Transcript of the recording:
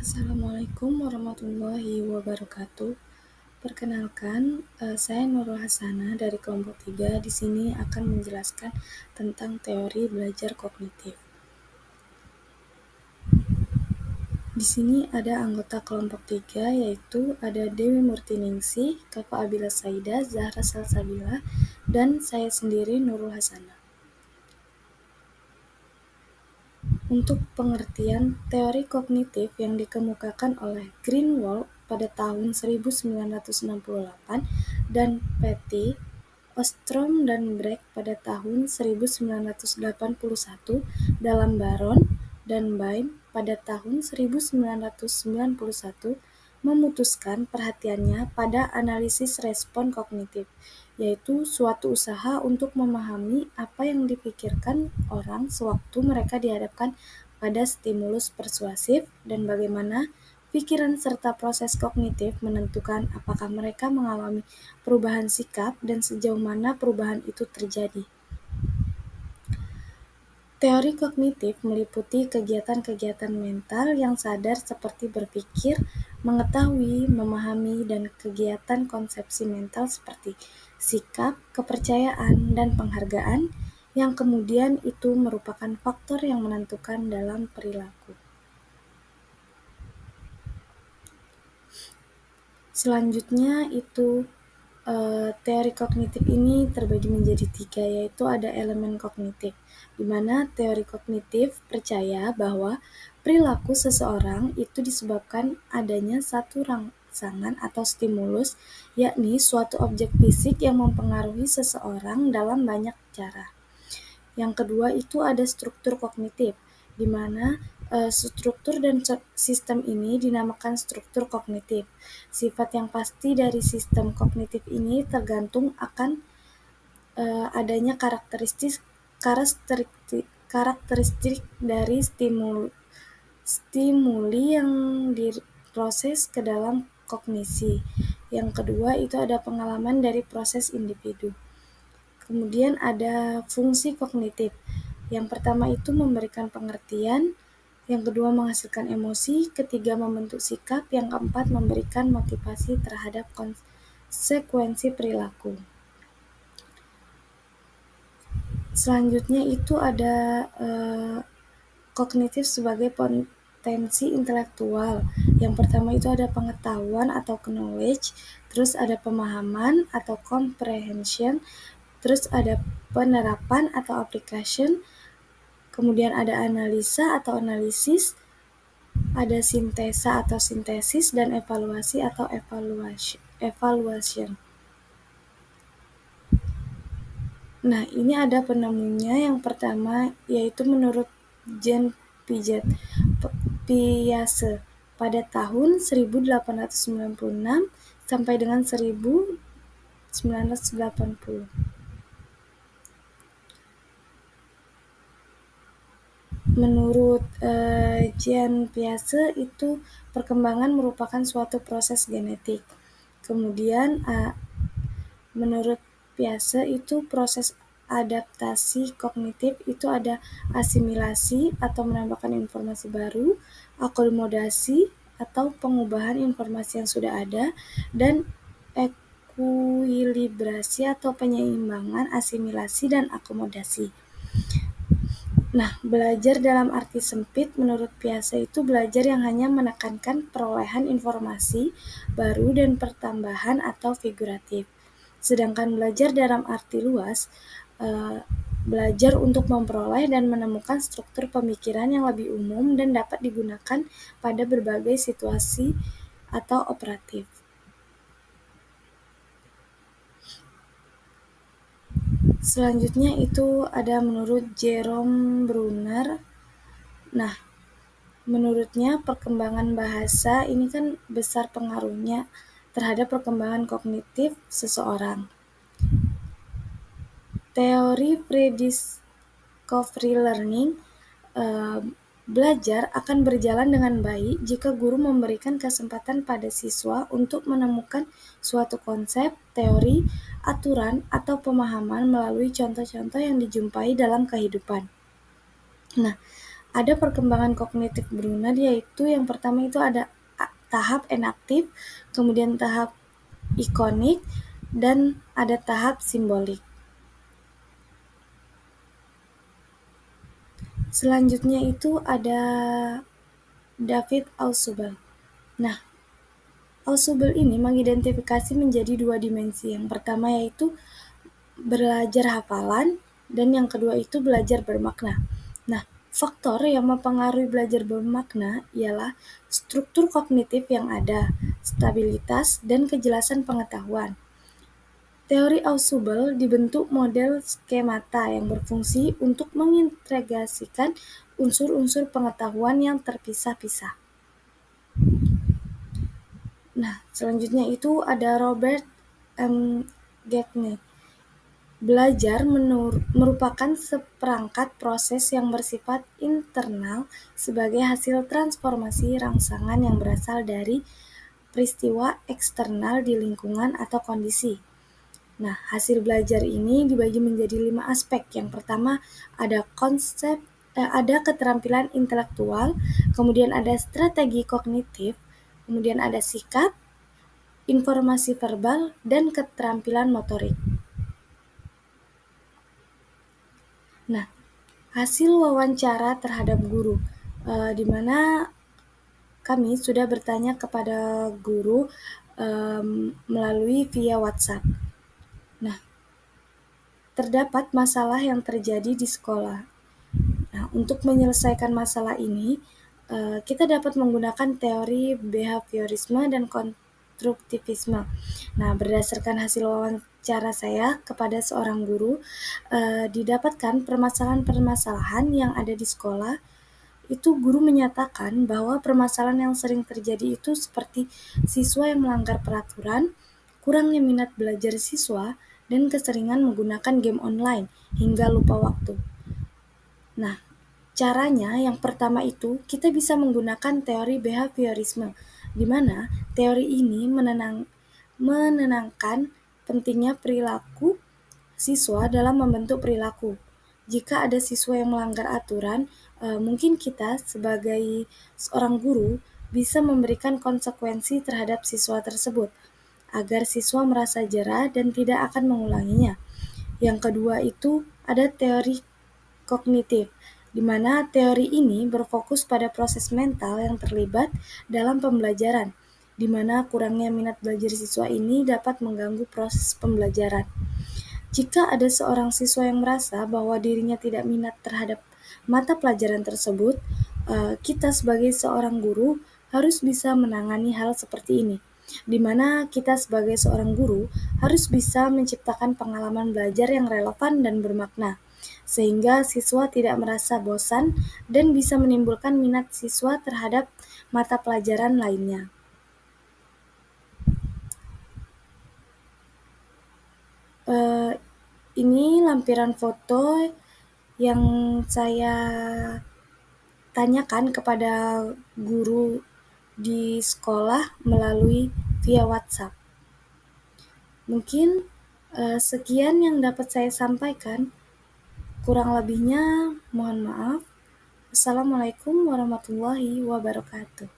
Assalamualaikum warahmatullahi wabarakatuh. Perkenalkan, saya Nurul Hasanah dari kelompok 3. Di sini akan menjelaskan tentang teori belajar kognitif. Di sini ada anggota kelompok 3, yaitu ada Dewi Murtiningsih, Kafa Abila Saida, Zahra Salsabila, dan saya sendiri Nurul Hasanah. Untuk pengertian teori kognitif yang dikemukakan oleh Greenwald pada tahun 1968 dan Petty, Ostrom dan Brecht pada tahun 1981 dalam Baron dan Bain pada tahun 1991 memutuskan perhatiannya pada analisis respon kognitif, yaitu suatu usaha untuk memahami apa yang dipikirkan orang sewaktu mereka dihadapkan pada stimulus persuasif dan bagaimana pikiran serta proses kognitif menentukan apakah mereka mengalami perubahan sikap dan sejauh mana perubahan itu terjadi. Teori kognitif meliputi kegiatan-kegiatan mental yang sadar seperti berpikir, mengetahui, memahami, dan kegiatan konsepsi mental seperti sikap, kepercayaan, dan penghargaan, yang kemudian itu merupakan faktor yang menentukan dalam perilaku. Selanjutnya itu teori kognitif ini terbagi menjadi 3, yaitu ada elemen kognitif, di mana teori kognitif percaya bahwa perilaku seseorang itu disebabkan adanya satu rangsangan atau stimulus, yakni suatu objek fisik yang mempengaruhi seseorang dalam banyak cara. Yang kedua itu ada struktur kognitif, di mana struktur dan sistem ini dinamakan struktur kognitif. Sifat yang pasti dari sistem kognitif ini tergantung akan adanya karakteristik dari stimuli yang diproses ke dalam kognisi. Yang kedua itu ada pengalaman dari proses individu. Kemudian ada fungsi kognitif. Yang pertama itu memberikan pengertian, yang kedua menghasilkan emosi, ketiga membentuk sikap, yang keempat memberikan motivasi terhadap konsekuensi perilaku. Selanjutnya itu ada kognitif sebagai potensi intelektual. Yang pertama itu ada pengetahuan atau knowledge, terus ada pemahaman atau comprehension, terus ada penerapan atau application, kemudian ada analisa atau analisis, ada sintesa atau sintesis, dan evaluasi atau evaluation. Nah, ini ada penemunya. Yang pertama yaitu menurut Jean Piaget pada tahun 1896 sampai dengan 1980. Menurut Jean Piaget itu perkembangan merupakan suatu proses genetik. Kemudian menurut Piaget itu proses adaptasi kognitif itu ada asimilasi atau menambahkan informasi baru, akomodasi atau pengubahan informasi yang sudah ada, dan ekuilibrasi atau penyeimbangan asimilasi dan akomodasi. Nah, belajar dalam arti sempit menurut Piaget itu belajar yang hanya menekankan perolehan informasi baru dan pertambahan atau figuratif. Sedangkan belajar dalam arti luas, belajar untuk memperoleh dan menemukan struktur pemikiran yang lebih umum dan dapat digunakan pada berbagai situasi atau operatif. Selanjutnya itu ada menurut Jerome Bruner. Nah, menurutnya perkembangan bahasa ini kan besar pengaruhnya terhadap perkembangan kognitif seseorang. Teori prediscovery learning, belajar akan berjalan dengan baik jika guru memberikan kesempatan pada siswa untuk menemukan suatu konsep, teori, aturan, atau pemahaman melalui contoh-contoh yang dijumpai dalam kehidupan. Nah, Ada perkembangan kognitif berunar, yaitu yang pertama itu ada tahap enaktif, kemudian tahap ikonik, dan ada tahap simbolik. Selanjutnya itu ada David Ausubel. Nah, Ausubel ini mengidentifikasi menjadi dua dimensi. Yang pertama yaitu belajar hafalan, dan yang kedua itu belajar bermakna. Nah, faktor yang mempengaruhi belajar bermakna ialah struktur kognitif yang ada, stabilitas, dan kejelasan pengetahuan. Teori Ausubel dibentuk model skemata yang berfungsi untuk mengintegrasikan unsur-unsur pengetahuan yang terpisah-pisah. Nah, selanjutnya itu ada Robert M. Gagne. Belajar merupakan seperangkat proses yang bersifat internal sebagai hasil transformasi rangsangan yang berasal dari peristiwa eksternal di lingkungan atau kondisi. Nah, hasil belajar ini dibagi menjadi 5 aspek. Yang pertama ada keterampilan intelektual, kemudian ada strategi kognitif, kemudian ada sikap, informasi verbal, dan keterampilan motorik. Nah, hasil wawancara terhadap guru, di mana kami sudah bertanya kepada guru melalui via WhatsApp. Nah, terdapat masalah yang terjadi di sekolah. Nah, untuk menyelesaikan masalah ini, kita dapat menggunakan teori behaviorisme dan konstruktivisme. Nah, berdasarkan hasil wawancara saya kepada seorang guru, didapatkan permasalahan-permasalahan yang ada di sekolah. Itu guru menyatakan bahwa permasalahan yang sering terjadi itu seperti siswa yang melanggar peraturan, kurangnya minat belajar siswa, dan keseringan menggunakan game online hingga lupa waktu. Nah, caranya yang pertama itu kita bisa menggunakan teori behaviorisme, di mana teori ini menenangkan pentingnya perilaku siswa dalam membentuk perilaku. Jika ada siswa yang melanggar aturan, mungkin kita sebagai seorang guru bisa memberikan konsekuensi terhadap siswa tersebut, agar siswa merasa jera dan tidak akan mengulanginya. Yang kedua itu ada teori kognitif, di mana teori ini berfokus pada proses mental yang terlibat dalam pembelajaran, di mana kurangnya minat belajar siswa ini dapat mengganggu proses pembelajaran. Jika ada seorang siswa yang merasa bahwa dirinya tidak minat terhadap mata pelajaran tersebut, kita sebagai seorang guru harus bisa menangani hal seperti ini, di mana kita sebagai seorang guru harus bisa menciptakan pengalaman belajar yang relevan dan bermakna, sehingga siswa tidak merasa bosan dan bisa menimbulkan minat siswa terhadap mata pelajaran lainnya. Ini lampiran foto yang saya tanyakan kepada guru di sekolah melalui via WhatsApp. Mungkin sekian yang dapat saya sampaikan. Kurang lebihnya mohon maaf. Assalamualaikum warahmatullahi wabarakatuh.